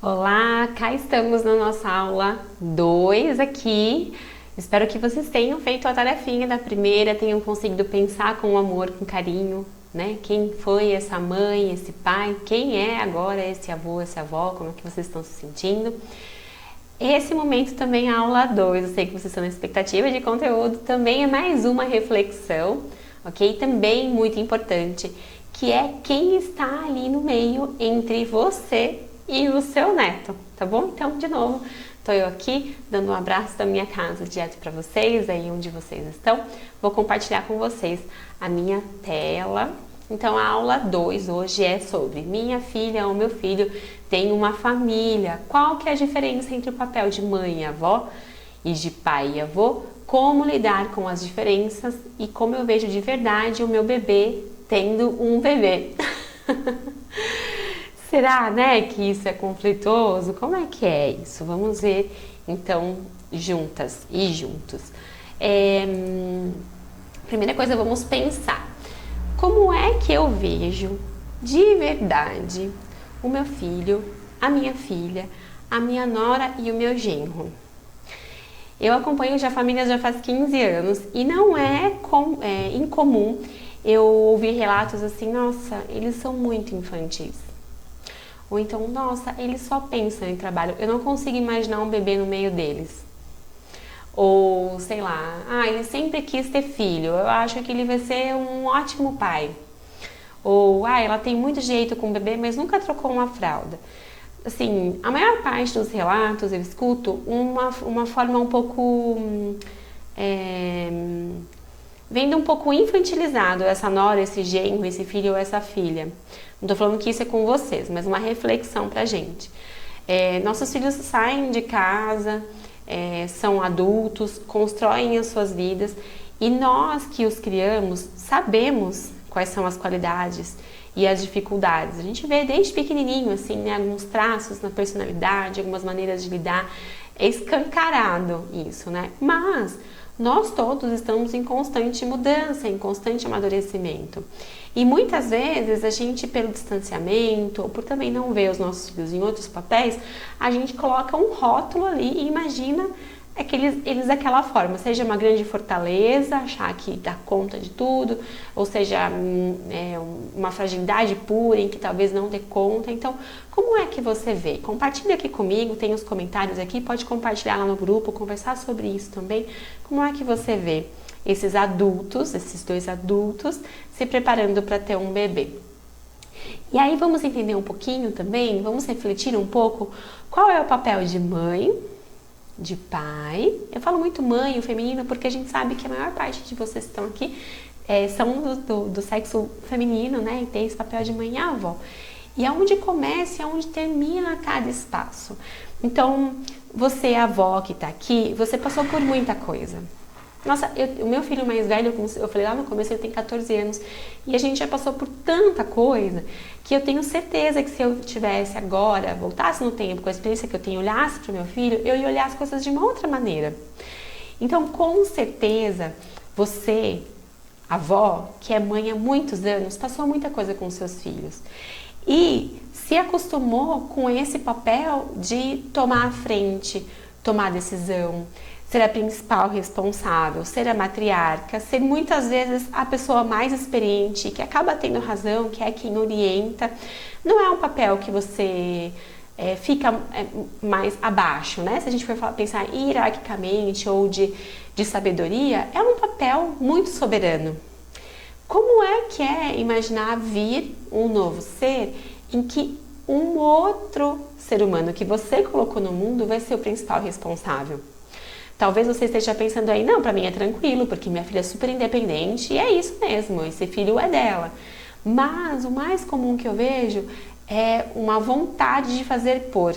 Olá, cá estamos na nossa aula 2 aqui. Espero que vocês tenham feito a tarefinha da primeira, tenham conseguido pensar com amor, com carinho, né? Quem foi essa mãe, esse pai, quem é agora esse avô, essa avó, como é que vocês estão se sentindo? Esse momento também é a aula 2, eu sei que vocês estão na expectativa de conteúdo, também é mais uma reflexão, ok? Também muito importante, que é quem está ali no meio entre você e o seu neto, tá bom? Então, de novo, tô eu aqui dando um abraço da minha casa direto para vocês, aí onde vocês estão. Vou compartilhar com vocês a minha tela. Então, a aula 2 hoje é sobre minha filha ou meu filho tem uma família. Qual que é a diferença entre o papel de mãe e avó e de pai e avô? Como lidar com as diferenças e como eu vejo de verdade o meu bebê tendo um bebê. Será, né, que isso é conflituoso? Como é que é isso? Vamos ver, então, juntas e juntos. Primeira coisa, vamos pensar. Como é que eu vejo de verdade o meu filho, a minha filha, a minha nora e o meu genro? Eu acompanho já famílias já faz 15 anos e não é incomum eu ouvir relatos assim, nossa, eles são muito infantis. Ou então, nossa, eles só pensam em trabalho, eu não consigo imaginar um bebê no meio deles. Ou, sei lá, ele sempre quis ter filho, eu acho que ele vai ser um ótimo pai. Ou, ela tem muito jeito com o bebê, mas nunca trocou uma fralda. Assim, a maior parte dos relatos eu escuto uma forma um pouco... vendo um pouco infantilizado essa nora, esse genro, esse filho ou essa filha. Não tô falando que isso é com vocês, mas uma reflexão pra gente. Nossos filhos saem de casa, são adultos, constroem as suas vidas e nós que os criamos sabemos quais são as qualidades e as dificuldades. A gente vê desde pequenininho, assim, né, alguns traços na personalidade, algumas maneiras de lidar. É escancarado isso, né? Mas nós todos estamos em constante mudança, em constante amadurecimento. E muitas vezes a gente, pelo distanciamento, ou por também não ver os nossos filhos em outros papéis, a gente coloca um rótulo ali e imagina eles daquela forma, seja uma grande fortaleza, achar que dá conta de tudo, ou seja, uma fragilidade pura em que talvez não dê conta. Então, como é que você vê? Compartilha aqui comigo, tem os comentários aqui, pode compartilhar lá no grupo, conversar sobre isso também. Como é que você vê esses adultos, esses dois adultos, se preparando para ter um bebê? E aí vamos entender um pouquinho também, vamos refletir um pouco qual é o papel de mãe, de pai. Eu falo muito mãe, o feminino, porque a gente sabe que a maior parte de vocês que estão aqui são do sexo feminino, né? E tem esse papel de mãe e avó. E aonde começa e aonde termina cada espaço. Então, você, avó que tá aqui, você passou por muita coisa. Nossa, o meu filho mais velho, como eu falei lá no começo, ele tem 14 anos e a gente já passou por tanta coisa que eu tenho certeza que se eu tivesse agora, voltasse no tempo com a experiência que eu tenho, olhasse para o meu filho, eu ia olhar as coisas de uma outra maneira. Então, com certeza, você, avó, que é mãe há muitos anos, passou muita coisa com seus filhos e se acostumou com esse papel de tomar a frente, tomar a decisão, ser a principal responsável, ser a matriarca, ser muitas vezes a pessoa mais experiente, que acaba tendo razão, que é quem orienta. Não é um papel que você fica mais abaixo, né? Se a gente for pensar hierarquicamente ou de sabedoria, é um papel muito soberano. Como é que é imaginar vir um novo ser em que um outro ser humano que você colocou no mundo vai ser o principal responsável? Talvez você esteja pensando aí, não, pra mim é tranquilo, porque minha filha é super independente e é isso mesmo, esse filho é dela. Mas o mais comum que eu vejo é uma vontade de fazer por,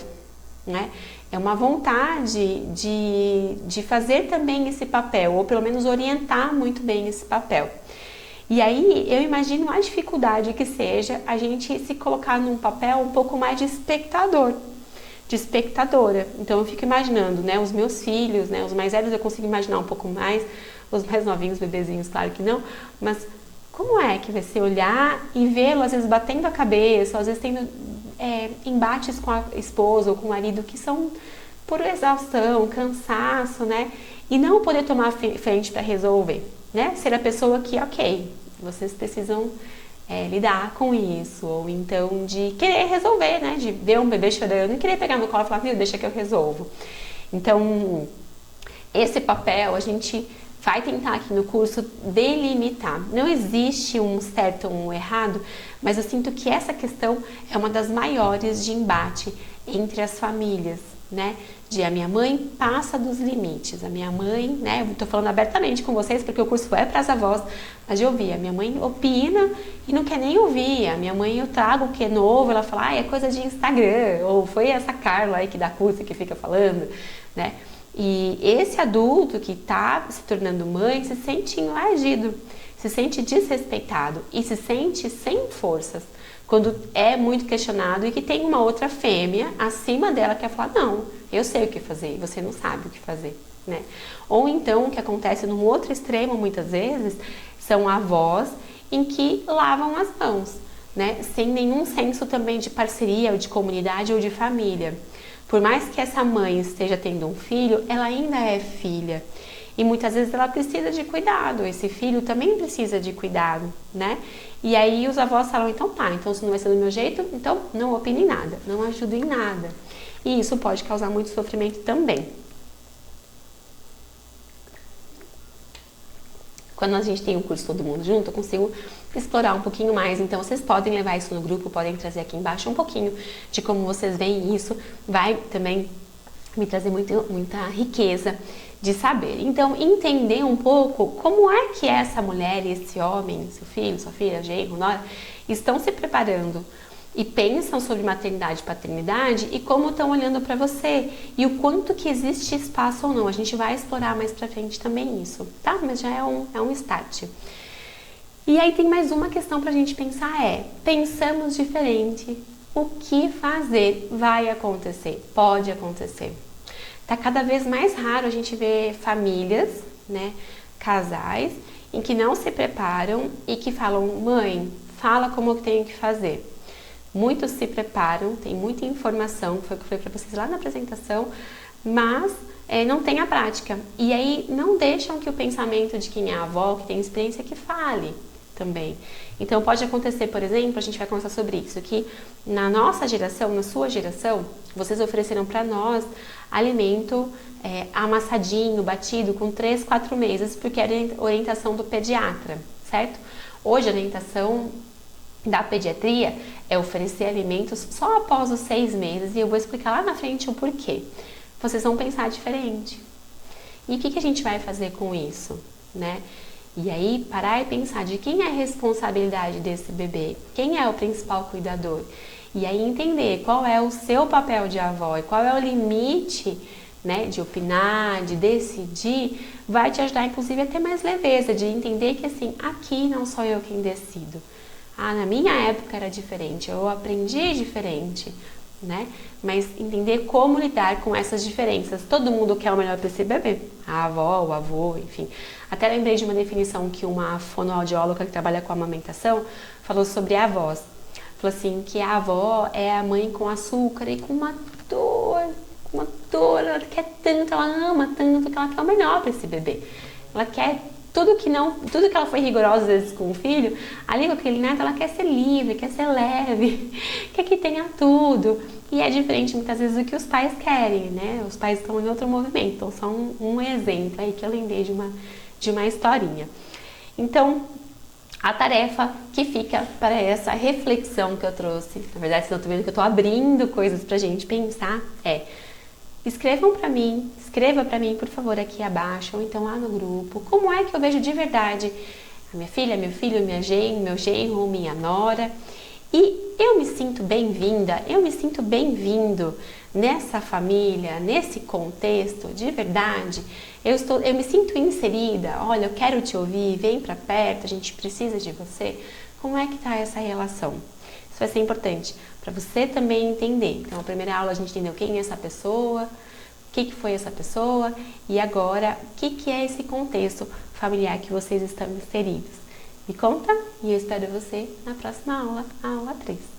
né? É uma vontade de fazer também esse papel, ou pelo menos orientar muito bem esse papel. E aí eu imagino a dificuldade que seja a gente se colocar num papel um pouco mais de espectador, de espectadora. Então eu fico imaginando, né, os meus filhos, né, os mais velhos eu consigo imaginar um pouco mais, os mais novinhos, bebezinhos, claro que não, mas como é que vai ser olhar e vê-lo às vezes batendo a cabeça, às vezes tendo embates com a esposa ou com o marido que são por exaustão, cansaço, né? E não poder tomar frente para resolver, né? Ser a pessoa que, ok, vocês precisam lidar com isso, ou então de querer resolver, né? De ver um bebê chorando e querer pegar no colo e falar, viu, deixa que eu resolvo. Então, esse papel a gente vai tentar aqui no curso delimitar. Não existe um certo ou um errado, mas eu sinto que essa questão é uma das maiores de embate entre as famílias, né? De a minha mãe passa dos limites, a minha mãe, né? Eu tô falando abertamente com vocês porque o curso é para as avós, mas de ouvir, a minha mãe opina e não quer nem ouvir, a minha mãe eu trago o que é novo, ela fala, é coisa de Instagram, ou foi essa Carla aí que dá curso que fica falando, né? E esse adulto que está se tornando mãe se sente invadido, se sente desrespeitado e se sente sem forças quando é muito questionado e que tem uma outra fêmea acima dela que quer falar, não, eu sei o que fazer, você não sabe o que fazer, né? Ou então o que acontece num outro extremo muitas vezes são avós em que lavam as mãos, né? Sem nenhum senso também de parceria ou de comunidade ou de família. Por mais que essa mãe esteja tendo um filho, ela ainda é filha. E muitas vezes ela precisa de cuidado, esse filho também precisa de cuidado, né? E aí os avós falam, então tá, então se não vai ser do meu jeito, então não opine em nada, não ajude em nada. E isso pode causar muito sofrimento também. Quando a gente tem um curso todo mundo junto, eu consigo explorar um pouquinho mais. Então, vocês podem levar isso no grupo, podem trazer aqui embaixo um pouquinho de como vocês veem isso. Vai também me trazer muita riqueza de saber. Então, entender um pouco como é que essa mulher e esse homem, seu filho, sua filha, genro, nora, estão se preparando e pensam sobre maternidade e paternidade e como estão olhando para você e o quanto que existe espaço ou não. A gente vai explorar mais pra frente também isso, tá? Mas já é um start. E aí tem mais uma questão pra gente pensar pensamos diferente, o que fazer? Vai acontecer, pode acontecer. Tá cada vez mais raro a gente ver famílias, né, casais, em que não se preparam e que falam, mãe, fala como eu tenho que fazer. Muitos se preparam, tem muita informação, foi o que eu falei para vocês lá na apresentação, mas não tem a prática. E aí não deixam que o pensamento de quem é avó, que tem experiência, que fale também. Então pode acontecer, por exemplo, a gente vai conversar sobre isso, que na nossa geração, na sua geração, vocês ofereceram para nós alimento amassadinho, batido, com 3, 4 meses, porque era orientação do pediatra, certo? Hoje a orientação da pediatria é oferecer alimentos só após os 6 meses e eu vou explicar lá na frente o porquê. Vocês vão pensar diferente. E o que a gente vai fazer com isso, né? E aí parar e pensar de quem é a responsabilidade desse bebê, quem é o principal cuidador. E aí entender qual é o seu papel de avó e qual é o limite, né, de opinar, de decidir, vai te ajudar inclusive a ter mais leveza, de entender que assim, aqui não sou eu quem decido. Na minha época era diferente, eu aprendi diferente, né? Mas entender como lidar com essas diferenças. Todo mundo quer o melhor para esse bebê, a avó, o avô, enfim. Até lembrei de uma definição que uma fonoaudióloga que trabalha com amamentação falou sobre avós. Falou assim, que a avó é a mãe com açúcar e com uma dor, ela quer tanto, ela ama tanto, que ela quer o melhor para esse bebê. Ela quer tudo que ela foi rigorosa às vezes com o filho, ali com aquele neto, ela quer ser livre, quer ser leve, quer que tenha tudo. E é diferente muitas vezes do que os pais querem, né? Os pais estão em outro movimento, então só um exemplo aí que eu lembrei de uma historinha. Então, a tarefa que fica para essa reflexão que eu trouxe, na verdade vocês estão vendo que eu estou abrindo coisas pra gente pensar, escreva para mim, por favor, aqui abaixo, ou então lá no grupo, como é que eu vejo de verdade a minha filha, meu filho, meu genro, minha nora, e eu me sinto bem-vinda, eu me sinto bem-vindo nessa família, nesse contexto, de verdade, eu me sinto inserida, olha, eu quero te ouvir, vem para perto, a gente precisa de você, como é que tá essa relação? Isso vai ser importante para você também entender. Então, a primeira aula a gente entendeu quem é essa pessoa, o que foi essa pessoa e agora o que é esse contexto familiar que vocês estão inseridos. Me conta e eu espero você na próxima aula, a aula 3.